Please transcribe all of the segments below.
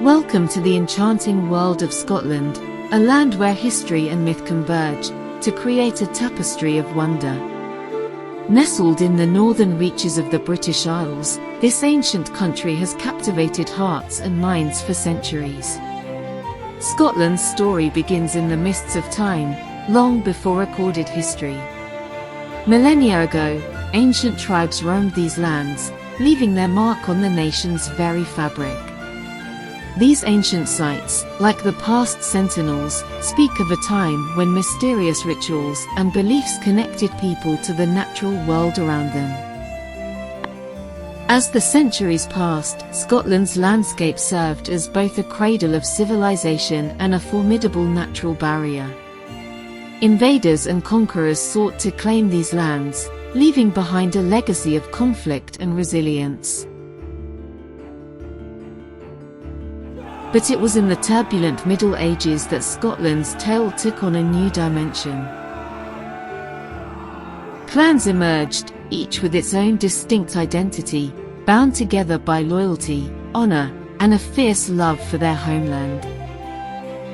Welcome to the enchanting world of Scotland, a land where history and myth converge to create a tapestry of wonder. Nestled in the northern reaches of the British Isles, this ancient country has captivated hearts and minds for centuries. Scotland's story begins in the mists of time, long before recorded history. Millennia ago, ancient tribes roamed these lands, leaving their mark on the nation's very fabric. These ancient sites, like the past sentinels, speak of a time when mysterious rituals and beliefs connected people to the natural world around them. As the centuries passed, Scotland's landscape served as both a cradle of civilization and a formidable natural barrier. Invaders and conquerors sought to claim these lands, leaving behind a legacy of conflict and resilience. But it was in the turbulent Middle Ages that Scotland's tale took on a new dimension. Clans emerged, each with its own distinct identity, bound together by loyalty, honor, and a fierce love for their homeland.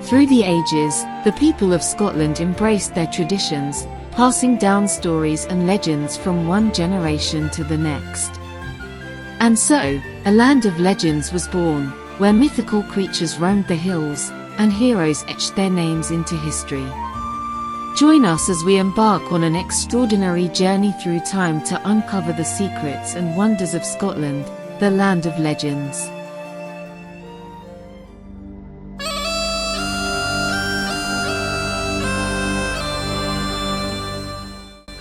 Through the ages, the people of Scotland embraced their traditions, passing down stories and legends from one generation to the next. And so, a land of legends was born, where mythical creatures roamed the hills, and heroes etched their names into history. Join us as we embark on an extraordinary journey through time to uncover the secrets and wonders of Scotland, the land of legends.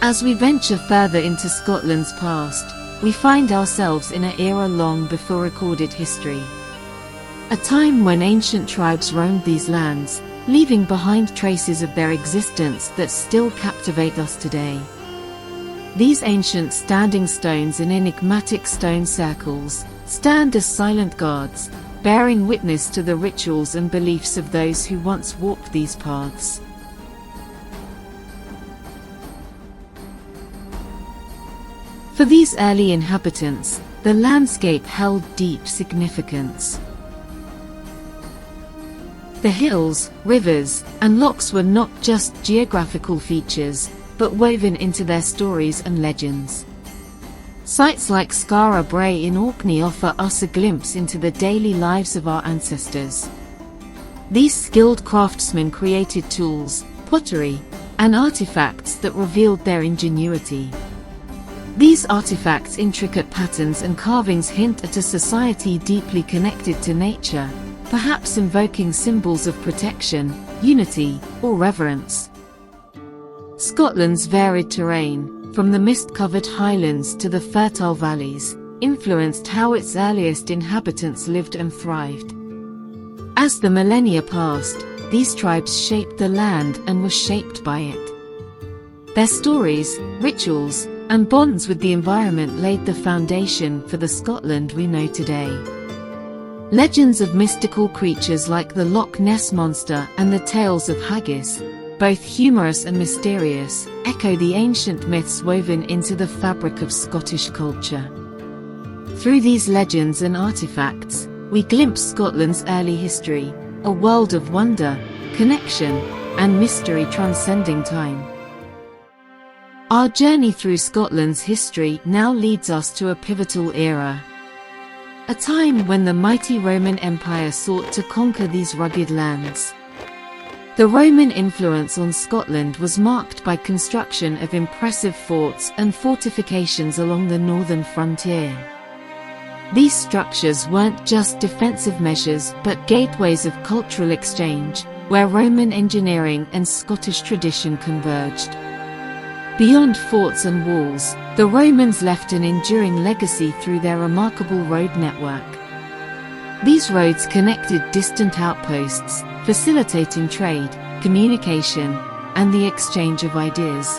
As we venture further into Scotland's past, we find ourselves in an era long before recorded history. A time when ancient tribes roamed these lands, leaving behind traces of their existence that still captivate us today. These ancient standing stones in enigmatic stone circles stand as silent guards, bearing witness to the rituals and beliefs of those who once walked these paths. For these early inhabitants, the landscape held deep significance. The hills, rivers, and lochs were not just geographical features, but woven into their stories and legends. Sites like Skara Brae in Orkney offer us a glimpse into the daily lives of our ancestors. These skilled craftsmen created tools, pottery, and artifacts that revealed their ingenuity. These artifacts' intricate patterns and carvings hint at a society deeply connected to nature, perhaps invoking symbols of protection, unity, or reverence. Scotland's varied terrain, from the mist-covered highlands to the fertile valleys, influenced how its earliest inhabitants lived and thrived. As the millennia passed, these tribes shaped the land and were shaped by it. Their stories, rituals, and bonds with the environment laid the foundation for the Scotland we know today. Legends of mystical creatures like the Loch Ness Monster and the tales of haggis, both humorous and mysterious, echo the ancient myths woven into the fabric of Scottish culture. Through these legends and artifacts, we glimpse Scotland's early history, a world of wonder, connection, and mystery transcending time. Our journey through Scotland's history now leads us to a pivotal era. A time when the mighty Roman Empire sought to conquer these rugged lands. The Roman influence on Scotland was marked by construction of impressive forts and fortifications along the northern frontier. These structures weren't just defensive measures but gateways of cultural exchange, where Roman engineering and Scottish tradition converged. Beyond forts and walls, the Romans left an enduring legacy through their remarkable road network. These roads connected distant outposts, facilitating trade, communication, and the exchange of ideas.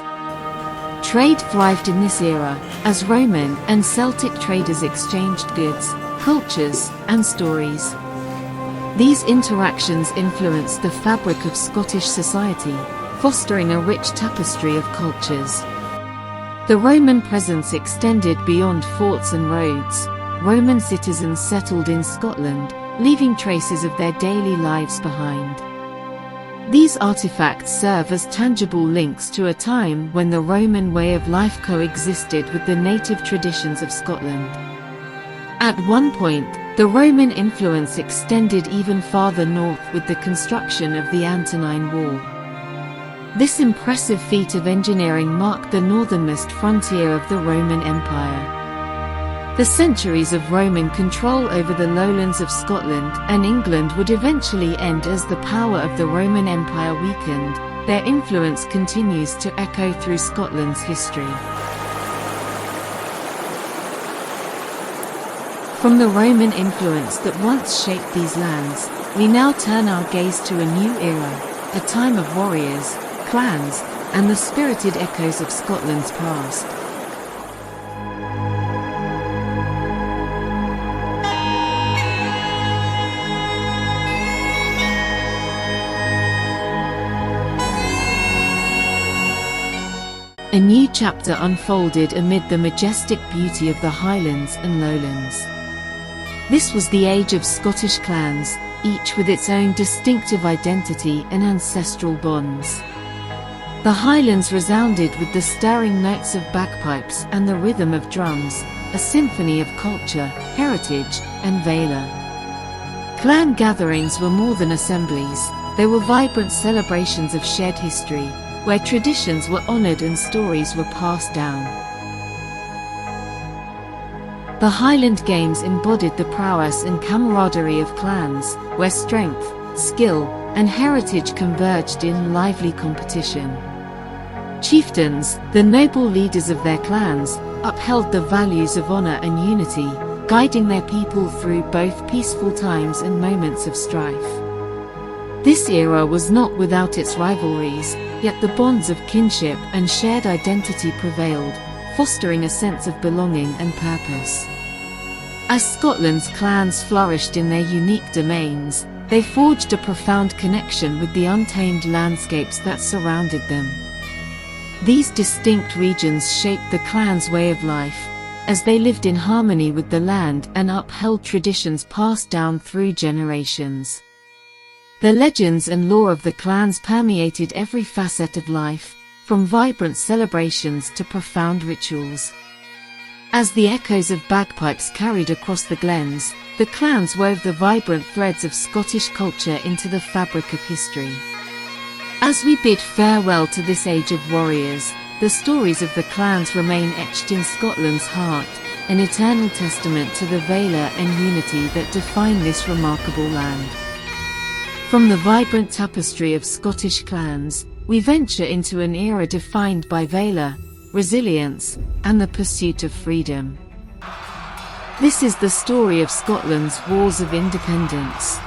Trade thrived in this era, as Roman and Celtic traders exchanged goods, cultures, and stories. These interactions influenced the fabric of Scottish society, fostering a rich tapestry of cultures. The Roman presence extended beyond forts and roads. Roman citizens settled in Scotland, leaving traces of their daily lives behind. These artifacts serve as tangible links to a time when the Roman way of life coexisted with the native traditions of Scotland. At one point, the Roman influence extended even farther north with the construction of the Antonine Wall. This impressive feat of engineering marked the northernmost frontier of the Roman Empire. The centuries of Roman control over the lowlands of Scotland and England would eventually end as the power of the Roman Empire weakened. Their influence continues to echo through Scotland's history. From the Roman influence that once shaped these lands, we now turn our gaze to a new era, a time of warriors, clans, and the spirited echoes of Scotland's past. A new chapter unfolded amid the majestic beauty of the Highlands and Lowlands. This was the age of Scottish clans, each with its own distinctive identity and ancestral bonds. The Highlands resounded with the stirring notes of bagpipes and the rhythm of drums, a symphony of culture, heritage, and valour. Clan gatherings were more than assemblies, they were vibrant celebrations of shared history, where traditions were honoured and stories were passed down. The Highland Games embodied the prowess and camaraderie of clans, where strength, skill, and heritage converged in lively competition. Chieftains, the noble leaders of their clans, upheld the values of honour and unity, guiding their people through both peaceful times and moments of strife. This era was not without its rivalries, yet the bonds of kinship and shared identity prevailed, fostering a sense of belonging and purpose. As Scotland's clans flourished in their unique domains, they forged a profound connection with the untamed landscapes that surrounded them. These distinct regions shaped the clans' way of life, as they lived in harmony with the land and upheld traditions passed down through generations. The legends and lore of the clans permeated every facet of life, from vibrant celebrations to profound rituals. As the echoes of bagpipes carried across the glens, the clans wove the vibrant threads of Scottish culture into the fabric of history. As we bid farewell to this age of warriors, the stories of the clans remain etched in Scotland's heart, an eternal testament to the valour and unity that define this remarkable land. From the vibrant tapestry of Scottish clans, we venture into an era defined by valour, resilience, and the pursuit of freedom. This is the story of Scotland's Wars of Independence.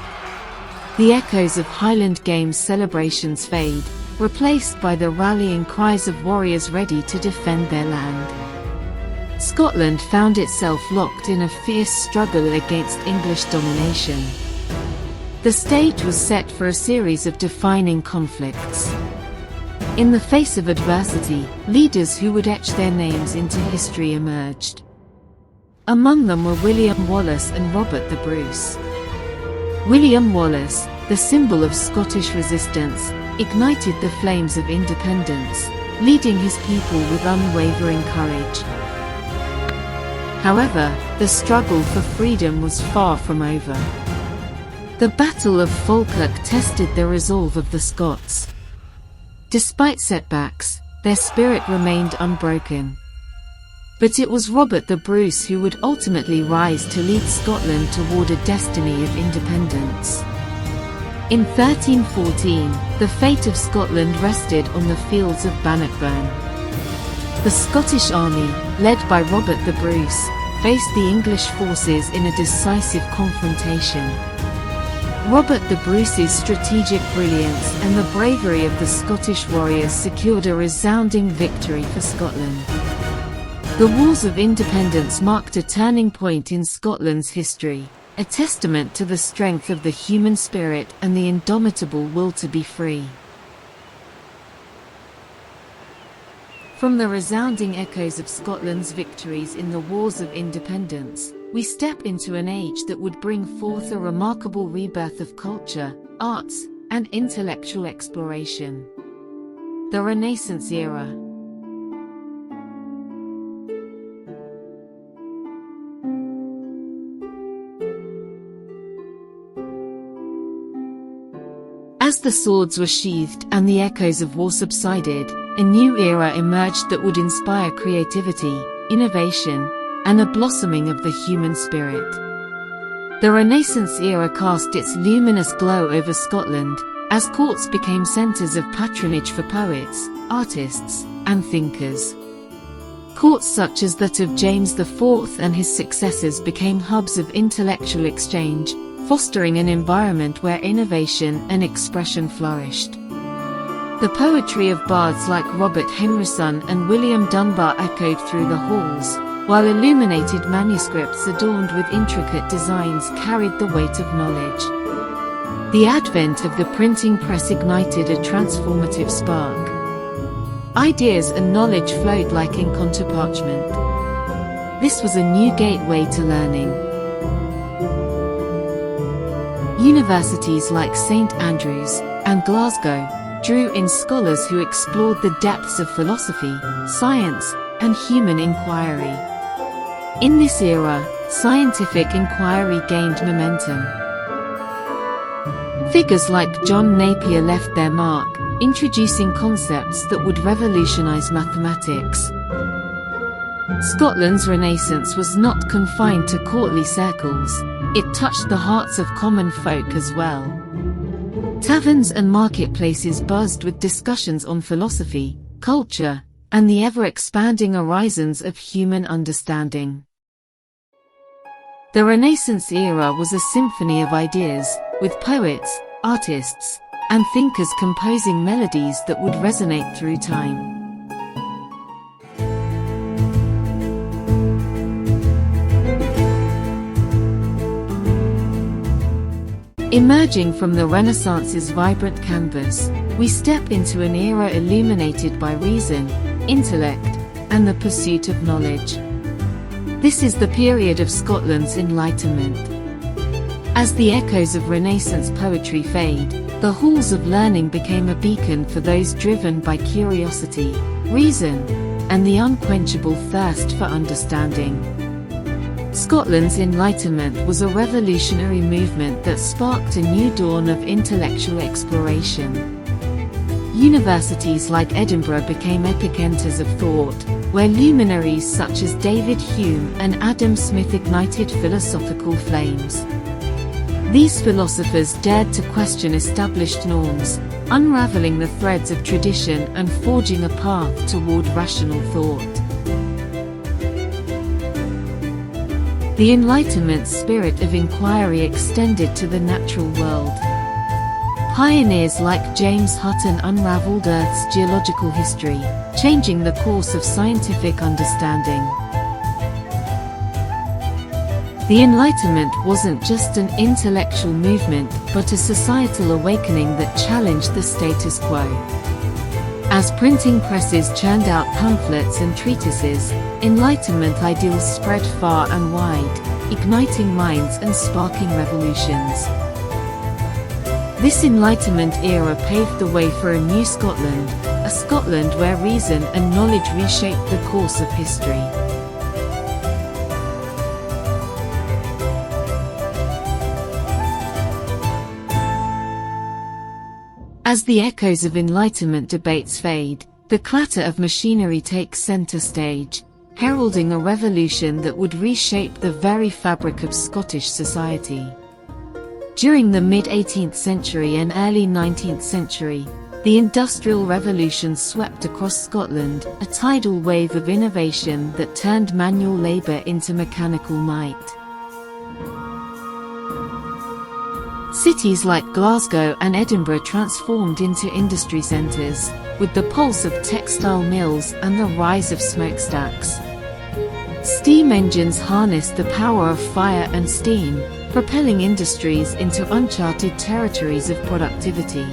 The echoes of Highland Games celebrations fade, replaced by the rallying cries of warriors ready to defend their land. Scotland found itself locked in a fierce struggle against English domination. The stage was set for a series of defining conflicts. In the face of adversity, leaders who would etch their names into history emerged. Among them were William Wallace and Robert the Bruce. William Wallace, the symbol of Scottish resistance, ignited the flames of independence, leading his people with unwavering courage. However, the struggle for freedom was far from over. The Battle of Falkirk tested the resolve of the Scots. Despite setbacks, their spirit remained unbroken. But it was Robert the Bruce who would ultimately rise to lead Scotland toward a destiny of independence. In 1314, the fate of Scotland rested on the fields of Bannockburn. The Scottish army, led by Robert the Bruce, faced the English forces in a decisive confrontation. Robert the Bruce's strategic brilliance and the bravery of the Scottish warriors secured a resounding victory for Scotland. The Wars of Independence marked a turning point in Scotland's history, a testament to the strength of the human spirit and the indomitable will to be free. From the resounding echoes of Scotland's victories in the Wars of Independence, we step into an age that would bring forth a remarkable rebirth of culture, arts, and intellectual exploration. The Renaissance era. As the swords were sheathed and the echoes of war subsided, a new era emerged that would inspire creativity, innovation, and a blossoming of the human spirit. The Renaissance era cast its luminous glow over Scotland, as courts became centres of patronage for poets, artists, and thinkers. Courts such as that of James IV and his successors became hubs of intellectual exchange, fostering an environment where innovation and expression flourished. The poetry of bards like Robert Henryson and William Dunbar echoed through the halls, while illuminated manuscripts adorned with intricate designs carried the weight of knowledge. The advent of the printing press ignited a transformative spark. Ideas and knowledge flowed like ink onto parchment. This was a new gateway to learning. Universities like St. Andrews and Glasgow drew in scholars who explored the depths of philosophy, science, and human inquiry. In this era, scientific inquiry gained momentum. Figures like John Napier left their mark, introducing concepts that would revolutionize mathematics. Scotland's Renaissance was not confined to courtly circles, it touched the hearts of common folk as well. Taverns and marketplaces buzzed with discussions on philosophy, culture, and the ever-expanding horizons of human understanding. The Renaissance era was a symphony of ideas, with poets, artists, and thinkers composing melodies that would resonate through time. Emerging from the Renaissance's vibrant canvas, we step into an era illuminated by reason, intellect, and the pursuit of knowledge. This is the period of Scotland's Enlightenment. As the echoes of Renaissance poetry fade, the halls of learning became a beacon for those driven by curiosity, reason, and the unquenchable thirst for understanding. Scotland's Enlightenment was a revolutionary movement that sparked a new dawn of intellectual exploration. Universities like Edinburgh became epicenters of thought, where luminaries such as David Hume and Adam Smith ignited philosophical flames. These philosophers dared to question established norms, unraveling the threads of tradition and forging a path toward rational thought. The Enlightenment spirit of inquiry extended to the natural world. Pioneers like James Hutton unraveled Earth's geological history, changing the course of scientific understanding. The Enlightenment wasn't just an intellectual movement, but a societal awakening that challenged the status quo. As printing presses churned out pamphlets and treatises, Enlightenment ideals spread far and wide, igniting minds and sparking revolutions. This Enlightenment era paved the way for a new Scotland, a Scotland where reason and knowledge reshaped the course of history. As the echoes of Enlightenment debates fade, the clatter of machinery takes center stage, heralding a revolution that would reshape the very fabric of Scottish society. During the mid-18th century and early 19th century, the Industrial Revolution swept across Scotland, a tidal wave of innovation that turned manual labour into mechanical might. Cities like Glasgow and Edinburgh transformed into industry centres, with the pulse of textile mills and the rise of smokestacks. Steam engines harnessed the power of fire and steam, propelling industries into uncharted territories of productivity.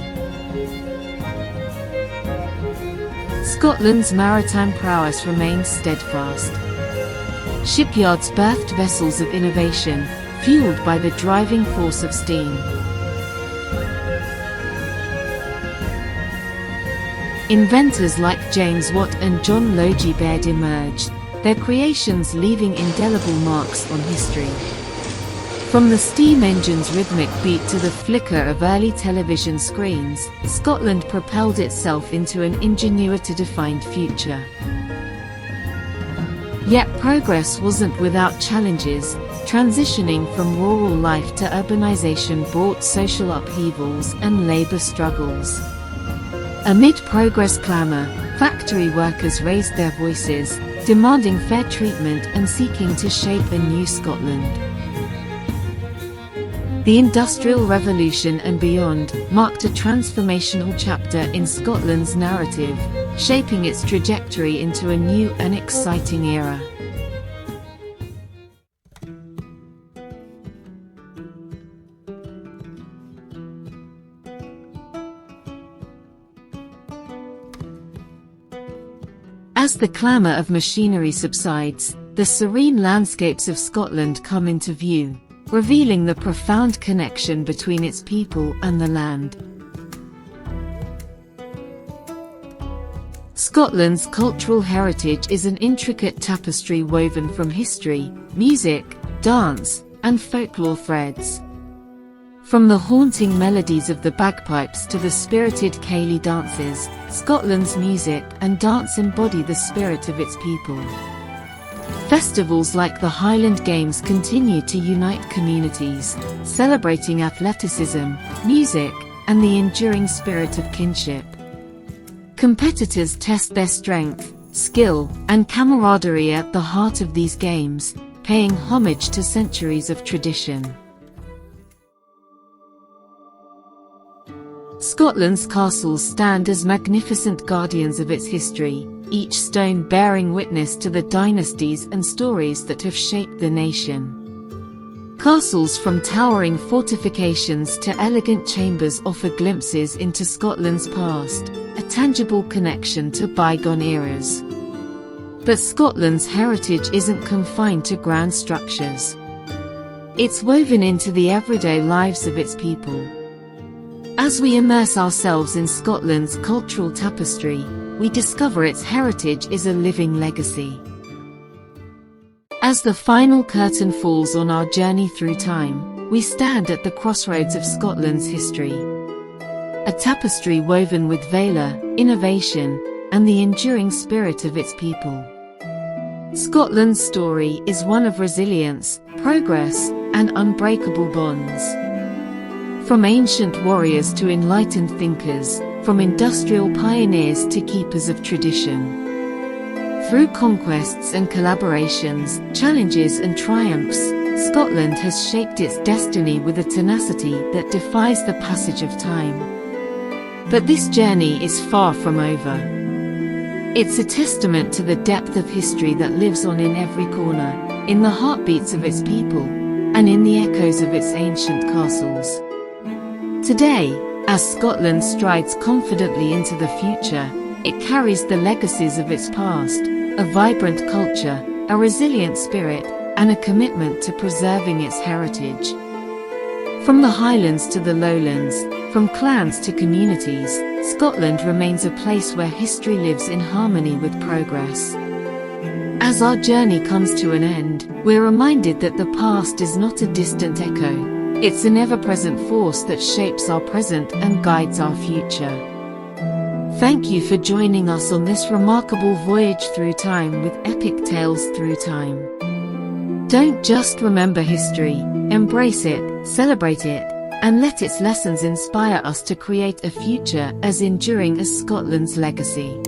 Scotland's maritime prowess remained steadfast. Shipyards birthed vessels of innovation, fueled by the driving force of steam. Inventors like James Watt and John Logie Baird emerged, their creations leaving indelible marks on history. From the steam engine's rhythmic beat to the flicker of early television screens, Scotland propelled itself into an ingenuity-defined future. Yet progress wasn't without challenges. Transitioning from rural life to urbanization brought social upheavals and labor struggles. Amid progress clamor, factory workers raised their voices, demanding fair treatment and seeking to shape a new Scotland. The Industrial Revolution and beyond marked a transformational chapter in Scotland's narrative, shaping its trajectory into a new and exciting era. As the clamour of machinery subsides, the serene landscapes of Scotland come into view, revealing the profound connection between its people and the land. Scotland's cultural heritage is an intricate tapestry woven from history, music, dance, and folklore threads. From the haunting melodies of the bagpipes to the spirited ceilidh dances, Scotland's music and dance embody the spirit of its people. Festivals like the Highland Games continue to unite communities, celebrating athleticism, music, and the enduring spirit of kinship. Competitors test their strength, skill, and camaraderie at the heart of these games, paying homage to centuries of tradition. Scotland's castles stand as magnificent guardians of its history, each stone bearing witness to the dynasties and stories that have shaped the nation. Castles from towering fortifications to elegant chambers offer glimpses into Scotland's past, a tangible connection to bygone eras. But Scotland's heritage isn't confined to grand structures. It's woven into the everyday lives of its people. As we immerse ourselves in Scotland's cultural tapestry, we discover its heritage is a living legacy. As the final curtain falls on our journey through time, we stand at the crossroads of Scotland's history. A tapestry woven with valour, innovation, and the enduring spirit of its people. Scotland's story is one of resilience, progress, and unbreakable bonds. From ancient warriors to enlightened thinkers, from industrial pioneers to keepers of tradition. Through conquests and collaborations, challenges and triumphs, Scotland has shaped its destiny with a tenacity that defies the passage of time. But this journey is far from over. It's a testament to the depth of history that lives on in every corner, in the heartbeats of its people, and in the echoes of its ancient castles. Today, as Scotland strides confidently into the future, it carries the legacies of its past, a vibrant culture, a resilient spirit, and a commitment to preserving its heritage. From the Highlands to the Lowlands, from clans to communities, Scotland remains a place where history lives in harmony with progress. As our journey comes to an end, we're reminded that the past is not a distant echo. It's an ever-present force that shapes our present and guides our future. Thank you for joining us on this remarkable voyage through time with epic tales through time. Don't just remember history, embrace it, celebrate it, and let its lessons inspire us to create a future as enduring as Scotland's legacy.